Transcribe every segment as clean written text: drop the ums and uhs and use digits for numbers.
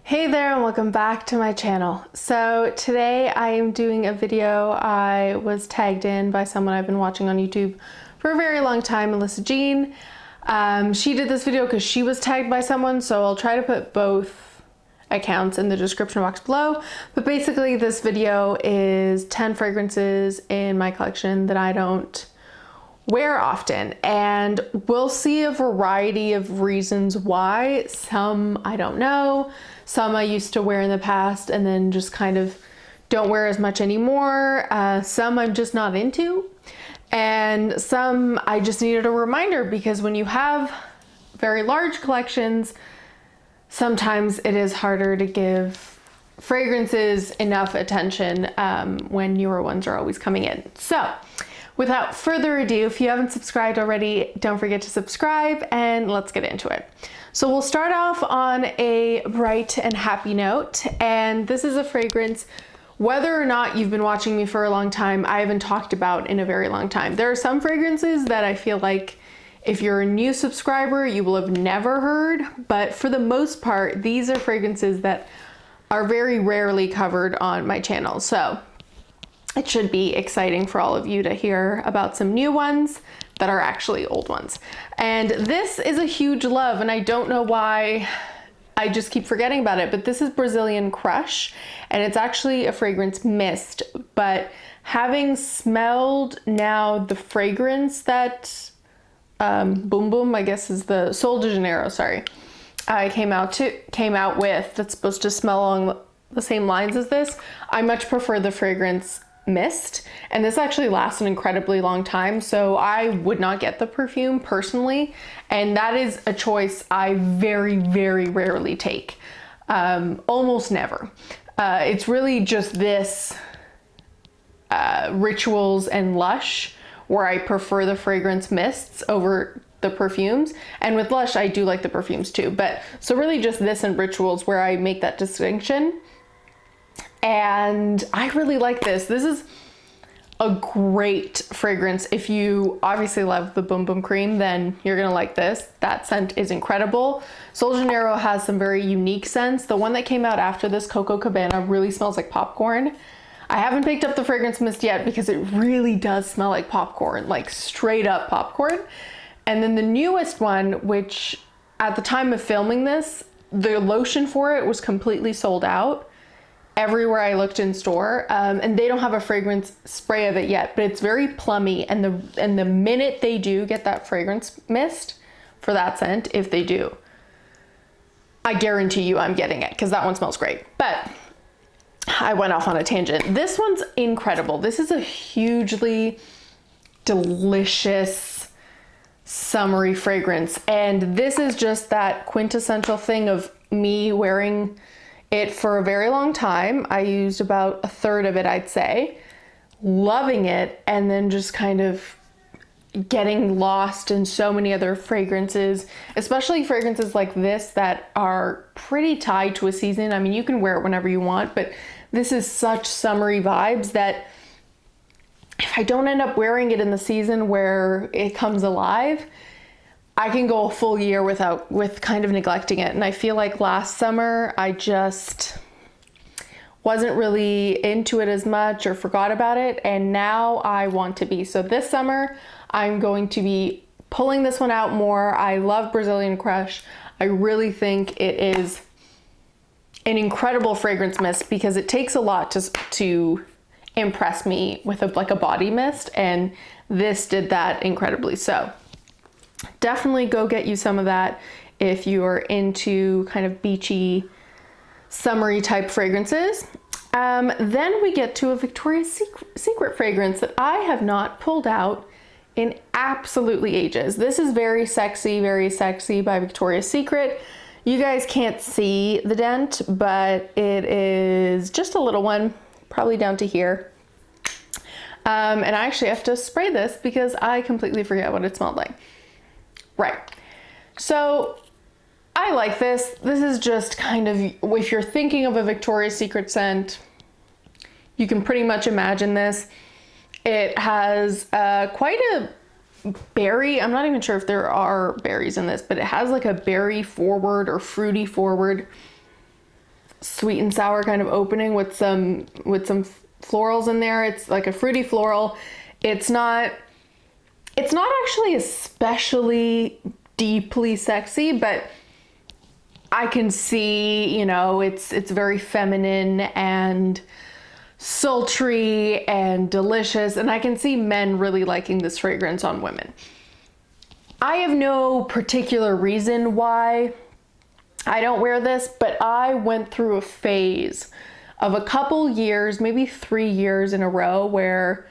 Hey there and welcome back to my channel. So today I am doing a video I was tagged in by someone I've been watching on YouTube for a very long time, Melissa Jean. She did this video because she was tagged by someone, so I'll try to put both accounts in the description box below. But basically this video is 10 fragrances in my collection that I don't wear often, and we'll see a variety of reasons why. Some I don't know, some I used to wear in the past and then just kind of don't wear as much anymore. Some I'm just not into, and some I just needed a reminder because when you have very large collections, sometimes it is harder to give fragrances enough attention when newer ones are always coming in. So without further ado, if you haven't subscribed already, don't forget to subscribe and let's get into it. So we'll start off on a bright and happy note, and this is a fragrance, whether or not you've been watching me for a long time, I haven't talked about in a very long time. There are some fragrances that I feel like if you're a new subscriber, you will have never heard, but for the most part, these are fragrances that are very rarely covered on my channel. So it should be exciting for all of you to hear about some new ones that are actually old ones. And this is a huge love, and I don't know why I just keep forgetting about it, but this is Brazilian Crush, and it's actually a fragrance mist. But having smelled now the fragrance that Boom Boom, I guess is the Sol de Janeiro, sorry, I came out with, that's supposed to smell along the same lines as this, I much prefer the fragrance mist, and this actually lasts an incredibly long time, so I would not get the perfume personally, and that is a choice I very rarely take, almost never. It's really just this Rituals and Lush where I prefer the fragrance mists over the perfumes, and with Lush I do like the perfumes too, but so really just this and Rituals where I make that distinction. And I really like this. This is a great fragrance. If you obviously love the Boom Boom Cream, then you're gonna like this. That scent is incredible. Sol de Janeiro has some very unique scents. The one that came out after this, Coco Cabana, really smells like popcorn. I haven't picked up the fragrance mist yet because it really does smell like popcorn, like straight up popcorn. And then the newest one, which at the time of filming this, the lotion for it was completely sold out everywhere I looked in store, and they don't have a fragrance spray of it yet, but it's very plummy, and the minute they do get that fragrance mist for that scent, if they do, I guarantee you I'm getting it because that one smells great. But I went off on a tangent. This one's incredible. This is a hugely delicious summery fragrance, and this is just that quintessential thing of me wearing it for a very long time. I used about a third of it, I'd say, loving it, and then just kind of getting lost in so many other fragrances, especially fragrances like this that are pretty tied to a season. I mean, you can wear it whenever you want, but this is such summery vibes that if I don't end up wearing it in the season where it comes alive, I can go a full year with kind of neglecting it. And I feel like last summer I just wasn't really into it as much or forgot about it, and now I want to be. So this summer I'm going to be pulling this one out more. I love Brazilian Crush. I really think it is an incredible fragrance mist because it takes a lot to impress me with like a body mist, and this did that incredibly. So definitely go get you some of that if you're into kind of beachy, summery type fragrances. Then we get to a Victoria's Secret fragrance that I have not pulled out in absolutely ages. This is Very Sexy by Victoria's Secret. You guys can't see the dent, but it is just a little one, probably down to here. And I actually have to spray this because I completely forget what it smelled like. Right, so I like this. This is just kind of, if you're thinking of a Victoria's Secret scent, you can pretty much imagine this. It has quite a berry, I'm not even sure if there are berries in this, but it has like a berry forward or fruity forward sweet and sour kind of opening with some florals in there. It's like a fruity floral. It's not actually especially deeply sexy, but I can see, you know, it's very feminine and sultry and delicious, and I can see men really liking this fragrance on women. I have no particular reason why I don't wear this, but I went through a phase of a couple years, maybe 3 years in a row, where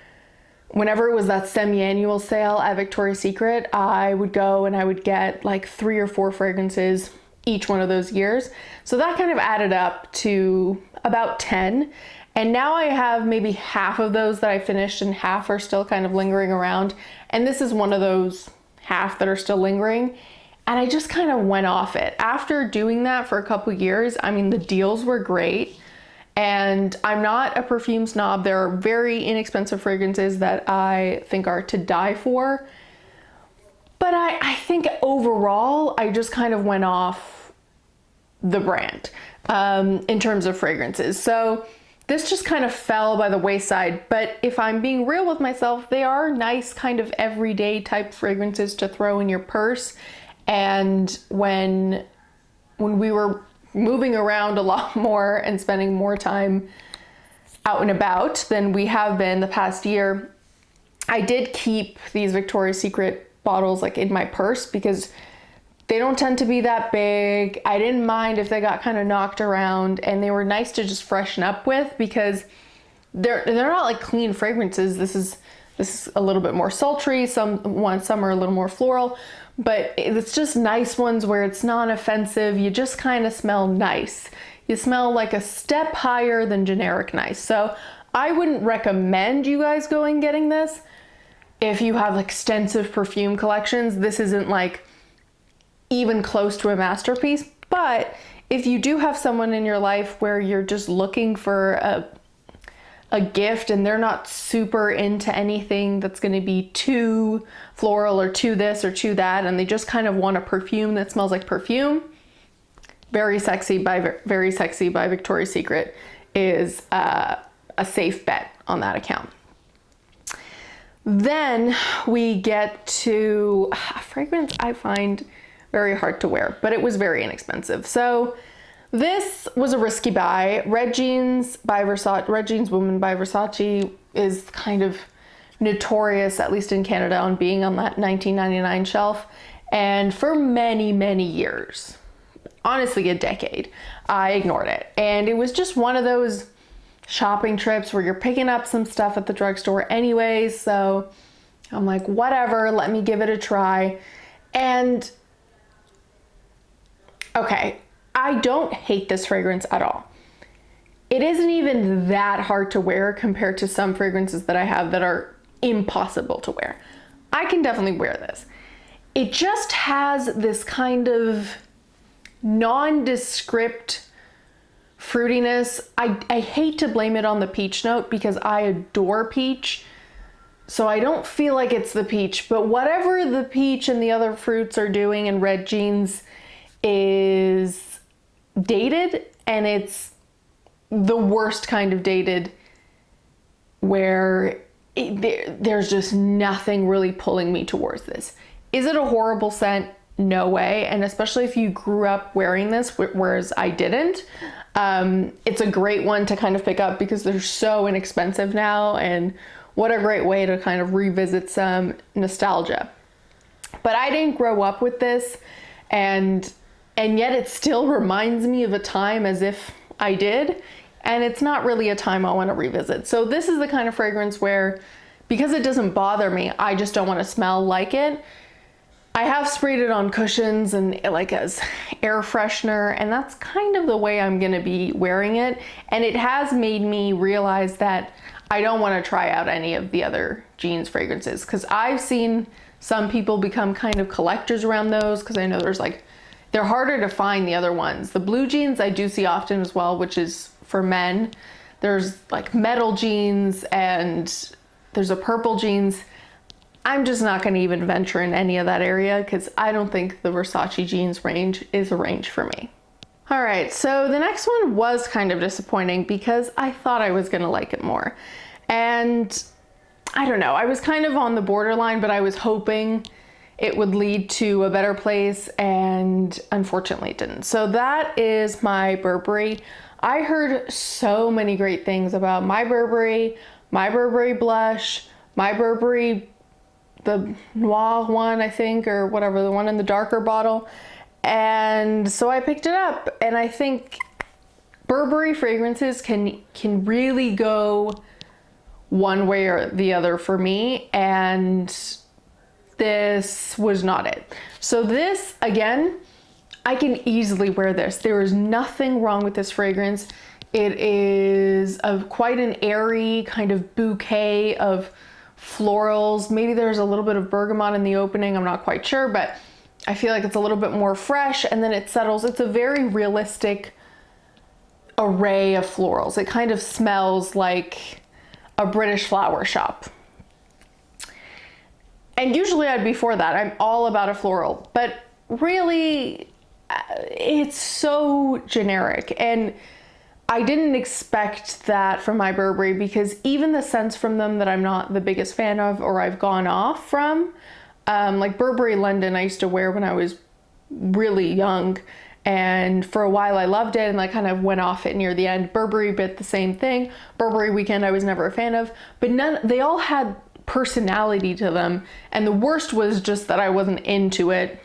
whenever it was that semi-annual sale at Victoria's Secret, I would go and I would get like 3 or 4 fragrances each one of those years. So that kind of added up to about 10. And now I have maybe half of those that I finished and half are still kind of lingering around. And this is one of those half that are still lingering. And I just kind of went off it. After doing that for a couple years, I mean, the deals were great. And I'm not a perfume snob. There are very inexpensive fragrances that I think are to die for. But I think overall, I just kind of went off the brand in terms of fragrances. So this just kind of fell by the wayside. But if I'm being real with myself, they are nice kind of everyday type fragrances to throw in your purse. And when we were moving around a lot more and spending more time out and about than we have been the past year, I did keep these Victoria's Secret bottles like in my purse because they don't tend to be that big. I didn't mind if they got kind of knocked around, and they were nice to just freshen up with because they're not like clean fragrances. This is a little bit more sultry. Some are a little more floral, but it's just nice ones where it's non-offensive. You just kind of smell nice. You smell like a step higher than generic nice. So I wouldn't recommend you guys going getting this if you have extensive perfume collections. This isn't like even close to a masterpiece, but if you do have someone in your life where you're just looking for a gift and they're not super into anything that's going to be too floral or too this or too that, and they just kind of want a perfume that smells like perfume, Very Sexy by Victoria's Secret is a safe bet on that account. Then we get to a fragrance I find very hard to wear, but it was very inexpensive. So this was a risky buy. Red Jeans Woman by Versace is kind of notorious, at least in Canada, on being on that $19.99 shelf. And for many, many years, honestly a decade, I ignored it. And it was just one of those shopping trips where you're picking up some stuff at the drugstore anyways. So I'm like, whatever, let me give it a try. And okay, I don't hate this fragrance at all. It isn't even that hard to wear compared to some fragrances that I have that are impossible to wear. I can definitely wear this. It just has this kind of nondescript fruitiness. I hate to blame it on the peach note because I adore peach. So I don't feel like it's the peach, but whatever the peach and the other fruits are doing in Red Jeans is dated, and it's the worst kind of dated where there's just nothing really pulling me towards this. Is it a horrible scent? No way. And especially if you grew up wearing this, whereas I didn't, it's a great one to kind of pick up because they're so inexpensive now, and what a great way to kind of revisit some nostalgia. But I didn't grow up with this, and yet it still reminds me of a time as if I did, and it's not really a time I want to revisit. So this is the kind of fragrance where, because it doesn't bother me, I just don't want to smell like it. I have sprayed it on cushions and like as air freshener, and that's kind of the way I'm gonna be wearing it. And it has made me realize that I don't want to try out any of the other jeans fragrances, because I've seen some people become kind of collectors around those, because I know they're harder to find, the other ones. The blue jeans I do see often as well, which is for men. There's like metal jeans and there's a purple jeans. I'm just not going to even venture in any of that area because I don't think the Versace jeans range is a range for me. All right, so the next one was kind of disappointing because I thought I was gonna like it more. And I don't know, I was kind of on the borderline, but I was hoping it would lead to a better place, and unfortunately it didn't. So that is my Burberry. I heard so many great things about my Burberry blush, my Burberry, the Noir one, I think, or whatever, the one in the darker bottle. And so I picked it up, and I think Burberry fragrances can really go one way or the other for me, and this was not it. So this, again, I can easily wear this. There is nothing wrong with this fragrance. It is quite an airy kind of bouquet of florals. Maybe there's a little bit of bergamot in the opening, I'm not quite sure, but I feel like it's a little bit more fresh, and then it settles. It's a very realistic array of florals. It kind of smells like a British flower shop. And usually I'd be for that. I'm all about a floral, but really it's so generic. And I didn't expect that from my Burberry, because even the scents from them that I'm not the biggest fan of, or I've gone off from, like Burberry London I used to wear when I was really young, and for a while I loved it and I kind of went off it near the end. Burberry bit the same thing. Burberry Weekend I was never a fan of, but they all had personality to them, and the worst was just that I wasn't into it,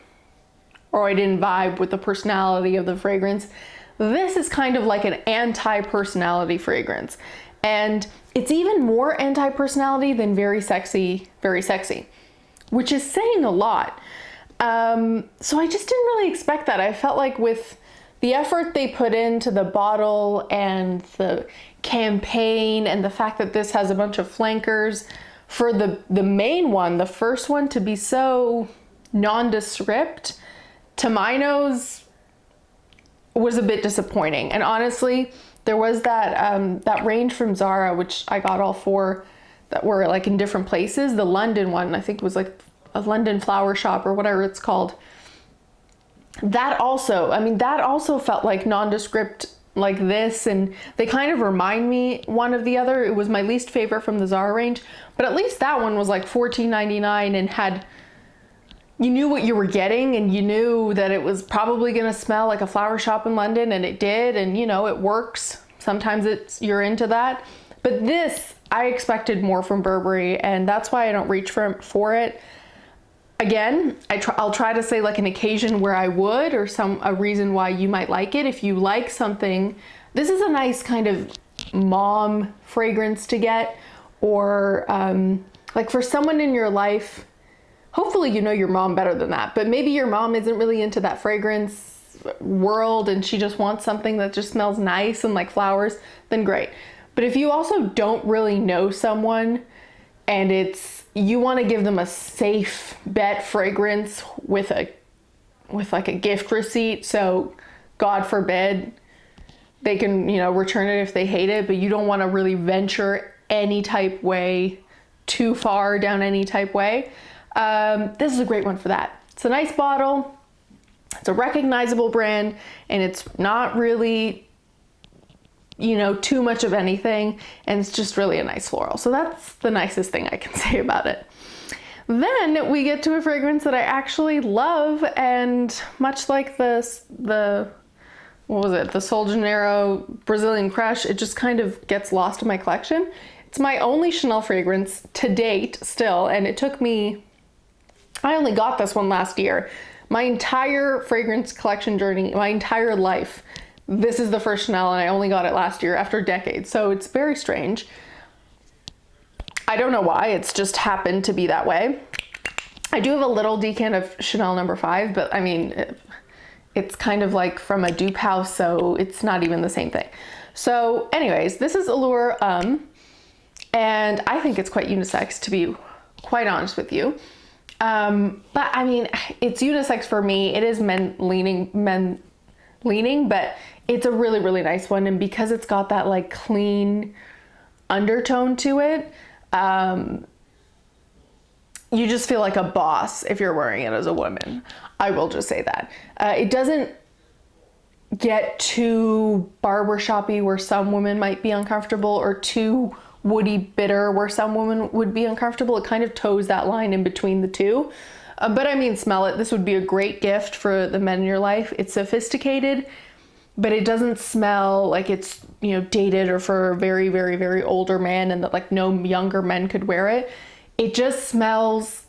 or I didn't vibe with the personality of the fragrance. This is kind of like an anti-personality fragrance, and it's even more anti-personality than very sexy, which is saying a lot. So I just didn't really expect that. I felt like with the effort they put into the bottle and the campaign and the fact that this has a bunch of flankers, for the main one, the first one, to be so nondescript, to my nose, was a bit disappointing. And honestly, there was that range from Zara, which I got all four, that were like in different places. The London one, I think, was like a London flower shop or whatever it's called. That also felt like nondescript like this, and they kind of remind me one of the other. It was my least favorite from the Zara range, but at least that one was like $14.99 and you knew what you were getting, and you knew that it was probably gonna smell like a flower shop in London, and it did, and you know, it works. Sometimes you're into that. But this, I expected more from Burberry, and that's why I don't reach for it. Again, I'll try to say like an occasion where I would, or a reason why you might like it. If you like something, this is a nice kind of mom fragrance to get, or like for someone in your life. Hopefully you know your mom better than that, but maybe your mom isn't really into that fragrance world and she just wants something that just smells nice and like flowers, then great. But if you also don't really know someone and you want to give them a safe bet fragrance with like a gift receipt, so God forbid they can, return it if they hate it, but you don't want to really venture any type way too far down any type way. This is a great one for that. It's a nice bottle, it's a recognizable brand, and it's not really, too much of anything, and it's just really a nice floral. So that's the nicest thing I can say about it. Then we get to a fragrance that I actually love, and much like the Sol de Janeiro Brazilian Crush, it just kind of gets lost in my collection. It's my only Chanel fragrance to date still, and it took me, I only got this one last year. My entire fragrance collection journey, my entire life, this is the first Chanel, and I only got it last year after decades. So it's very strange. I don't know why, it's just happened to be that way. I do have a little decant of Chanel No. 5, but I mean, it's kind of like from a dupe house, so it's not even the same thing. So anyways, this is Allure, and I think it's quite unisex, to be quite honest with you. But I mean, it's unisex for me. It is men leaning, but it's a really, really nice one. And because it's got that like clean undertone to it, you just feel like a boss if you're wearing it as a woman. I will just say that. It doesn't get too barbershoppy where some women might be uncomfortable, or too woody bitter where some women would be uncomfortable. It kind of toes that line in between the two. But I mean, smell it. This would be a great gift for the men in your life. It's sophisticated, but it doesn't smell like it's, you know, dated or for a very, very, very older man and that like no younger men could wear it. It just smells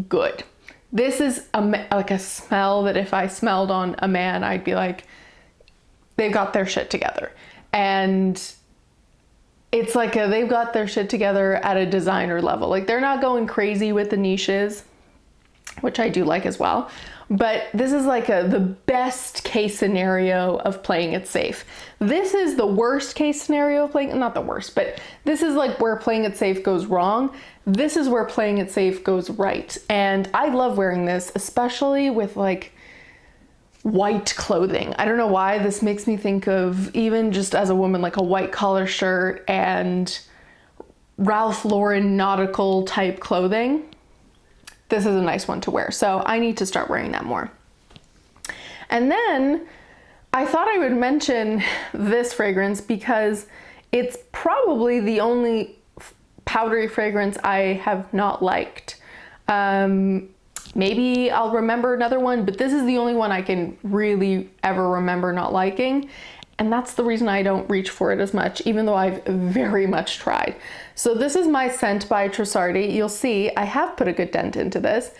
good. This is like a smell that if I smelled on a man, I'd be like, they've got their shit together. And it's like they've got their shit together at a designer level. Like they're not going crazy with the niches, which I do like as well. But this is like the best case scenario of playing it safe. This is the worst case scenario of playing, not the worst, but this is like where playing it safe goes wrong. This is where playing it safe goes right. And I love wearing this, especially with like white clothing. I don't know why this makes me think of, even just as a woman, like a white collar shirt and Ralph Lauren nautical type clothing. This is a nice one to wear. So I need to start wearing that more. And then I thought I would mention this fragrance because it's probably the only powdery fragrance I have not liked. Maybe I'll remember another one, but this is the only one I can really ever remember not liking. And that's the reason I don't reach for it as much, even though I've very much tried. So this is my scent by Trussardi. You'll see I have put a good dent into this,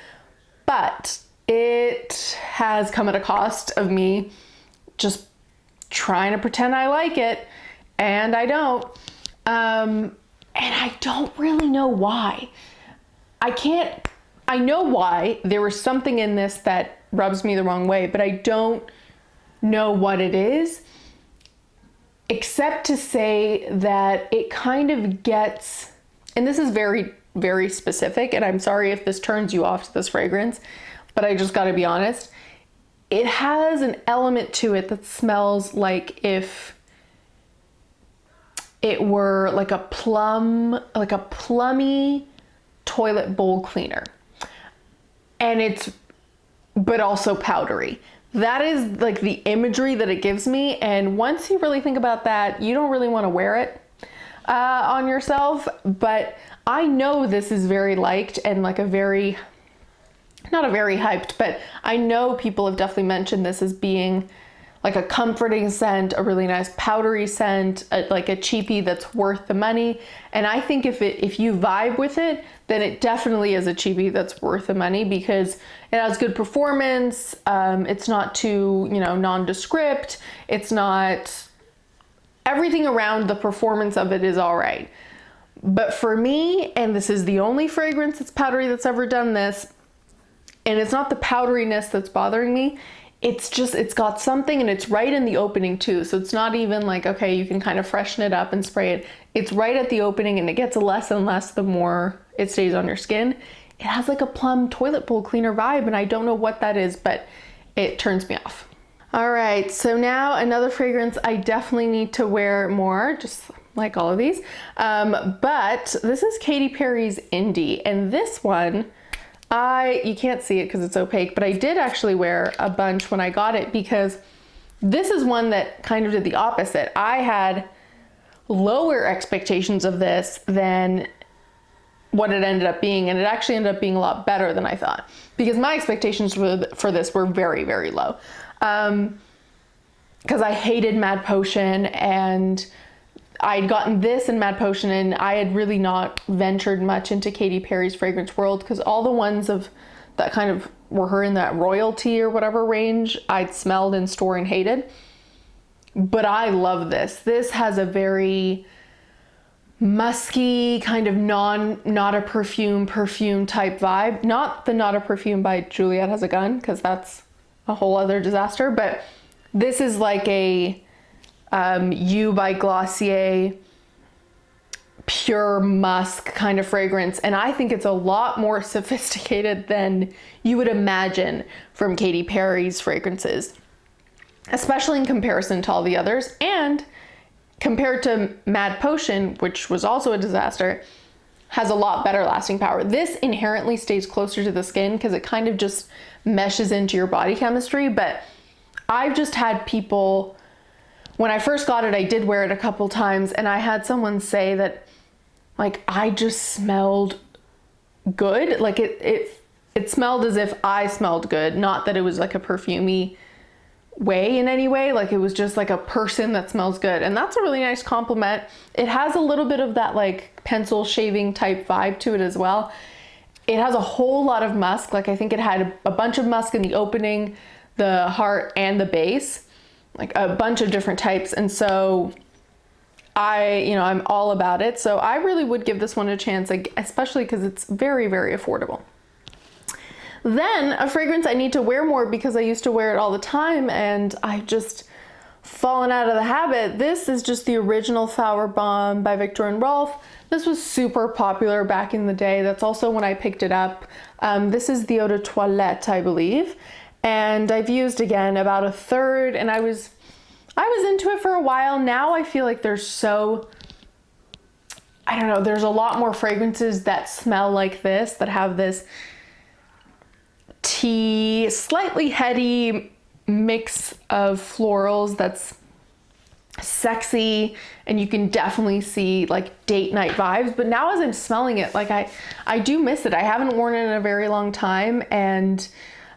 but it has come at a cost of me just trying to pretend I like it, and I don't. And I don't really know why. I know why. There was something in this that rubs me the wrong way, but I don't know what it is. Except to say that it kind of gets, and this is very, very specific, and I'm sorry if this turns you off to this fragrance, but I just gotta be honest. It has an element to it that smells like if it were like a plummy toilet bowl cleaner. And but also powdery. That is like the imagery that it gives me. And once you really think about that, you don't really want to wear it on yourself. But I know this is very liked and like not a very hyped, but I know people have definitely mentioned this as being like a comforting scent, a really nice powdery scent, like a cheapie that's worth the money. And I think if you vibe with it, then it definitely is a cheapie that's worth the money because it has good performance. It's not too, nondescript. It's not, everything around the performance of it is all right. But for me, and this is the only fragrance that's powdery that's ever done this, and it's not the powderiness that's bothering me. It's got something, and it's right in the opening too. So it's not even like, okay, you can kind of freshen it up and spray it. It's right at the opening, and it gets less and less the more it stays on your skin. It has like a plum toilet bowl cleaner vibe, and I don't know what that is, but it turns me off. All right, so now another fragrance I definitely need to wear more, just like all of these. But this is Katy Perry's Indi, and this one, you can't see it because it's opaque, but I did actually wear a bunch when I got it because this is one that kind of did the opposite. I had lower expectations of this than what it ended up being, and it actually ended up being a lot better than I thought because my expectations for this were very, very low. Because I hated Mad Potion, and I'd gotten this in Mad Potion, and I had really not ventured much into Katy Perry's fragrance world because all the ones that kind of were her in that royalty or whatever range I'd smelled in store and hated. But I love this. This has a very musky kind of not a perfume type vibe. Not the Not a Perfume by Juliet Has a Gun, because that's a whole other disaster, but this is like a You by Glossier pure musk kind of fragrance, and I think it's a lot more sophisticated than you would imagine from Katy Perry's fragrances, especially in comparison to all the others, and compared to Mad Potion, which was also a disaster, has a lot better lasting power. This inherently stays closer to the skin because it kind of just meshes into your body chemistry, but I've just had people, when I first got it, I did wear it a couple times, and I had someone say that like I just smelled good. Like it smelled as if I smelled good, not that it was like a perfumey way in any way. Like it was just like a person that smells good, and that's a really nice compliment. It has a little bit of that like pencil shaving type vibe to it as well. It has a whole lot of musk. Like I think it had a bunch of musk in the opening, the heart, and the base, like a bunch of different types. And so I'm all about it. So I really would give this one a chance, like, especially because it's very, very affordable. Then a fragrance I need to wear more because I used to wear it all the time and I've just fallen out of the habit. This is just the original Flowerbomb by Viktor and Rolf. This was super popular back in the day. That's also when I picked it up. This is the Eau de Toilette, I believe. And I've used again about a third, and I was into it for a while. Now I feel like there's a lot more fragrances that smell like this, that have this tea, slightly heady mix of florals that's sexy, and you can definitely see like date night vibes. But now as I'm smelling it, like I do miss it. I haven't worn it in a very long time, and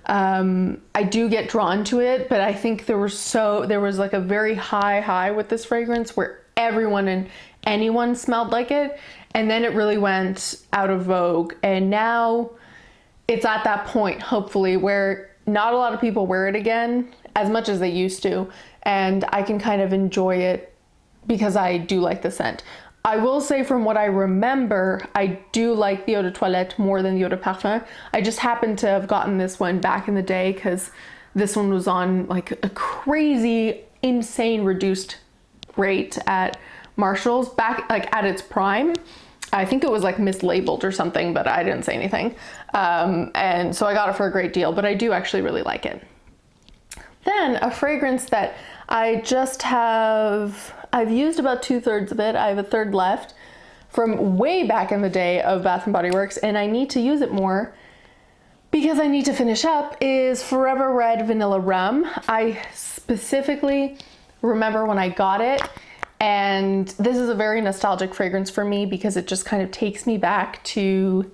I do get drawn to it, but I think there was like a very high with this fragrance where everyone and anyone smelled like it, and then it really went out of vogue, and now it's at that point, hopefully, where not a lot of people wear it again as much as they used to, and I can kind of enjoy it because I do like the scent. I will say, from what I remember, I do like the Eau de Toilette more than the Eau de Parfum. I just happened to have gotten this one back in the day because this one was on like a crazy, insane reduced rate at Marshall's back like at its prime. I think it was like mislabeled or something, but I didn't say anything. And so I got it for a great deal, but I do actually really like it. Then a fragrance that I've used about 2/3 of it. I have a third left from way back in the day of Bath & Body Works, and I need to use it more because I need to finish up, is Forever Red Vanilla Rum. I specifically remember when I got it, and this is a very nostalgic fragrance for me because it just kind of takes me back to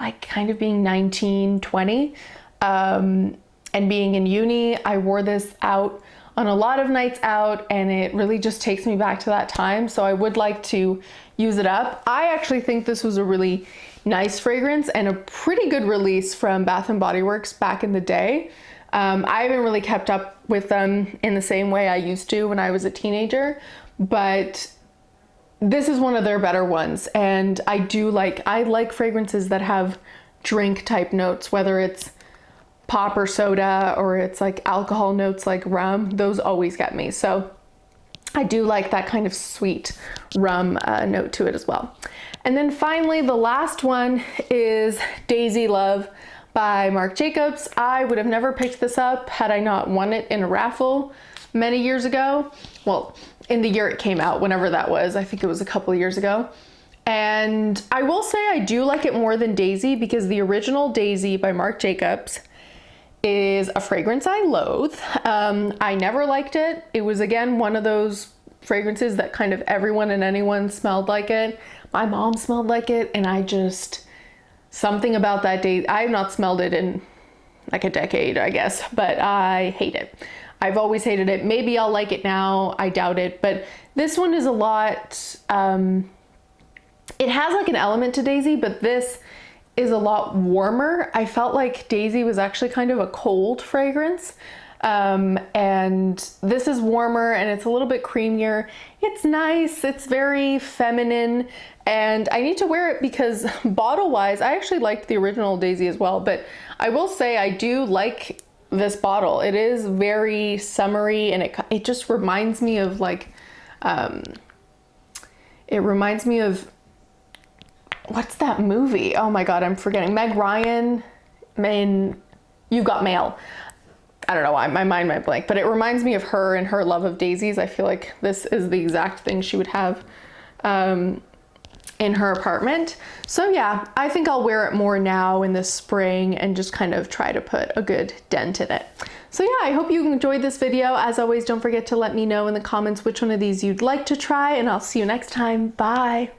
like kind of being 19, 20, and being in uni. I wore this out on a lot of nights out, and it really just takes me back to that time. So I would like to use it up. I actually think this was a really nice fragrance and a pretty good release from Bath & Body Works back in the day. I haven't really kept up with them in the same way I used to when I was a teenager, but this is one of their better ones. And I like fragrances that have drink type notes, whether it's pop or soda, or it's like alcohol notes like rum. Those always get me. So I do like that kind of sweet rum note to it as well. And then finally, the last one is Daisy Love by Marc Jacobs. I would have never picked this up had I not won it in a raffle many years ago. Well, in the year it came out, whenever that was. I think it was a couple of years ago. And I will say I do like it more than Daisy, because the original Daisy by Marc Jacobs is a fragrance I loathe. I never liked it. It was, again, one of those fragrances that kind of everyone and anyone smelled like it. My mom smelled like it, and something about that day, I have not smelled it in like a decade, I guess, but I hate it. I've always hated it. Maybe I'll like it now, I doubt it, but this one is a lot, it has like an element to Daisy, but this is a lot warmer. I felt like Daisy was actually kind of a cold fragrance. And this is warmer, and it's a little bit creamier. It's nice. It's very feminine, and I need to wear it because bottle wise, I actually liked the original Daisy as well, but I will say I do like this bottle. It is very summery, and it just reminds me of like, it reminds me of, what's that movie? Oh my God, I'm forgetting. Meg Ryan in You've Got Mail. I don't know why, my mind might blank, but it reminds me of her and her love of daisies. I feel like this is the exact thing she would have in her apartment. So yeah, I think I'll wear it more now in the spring and just kind of try to put a good dent in it. So yeah, I hope you enjoyed this video. As always, don't forget to let me know in the comments which one of these you'd like to try, and I'll see you next time. Bye.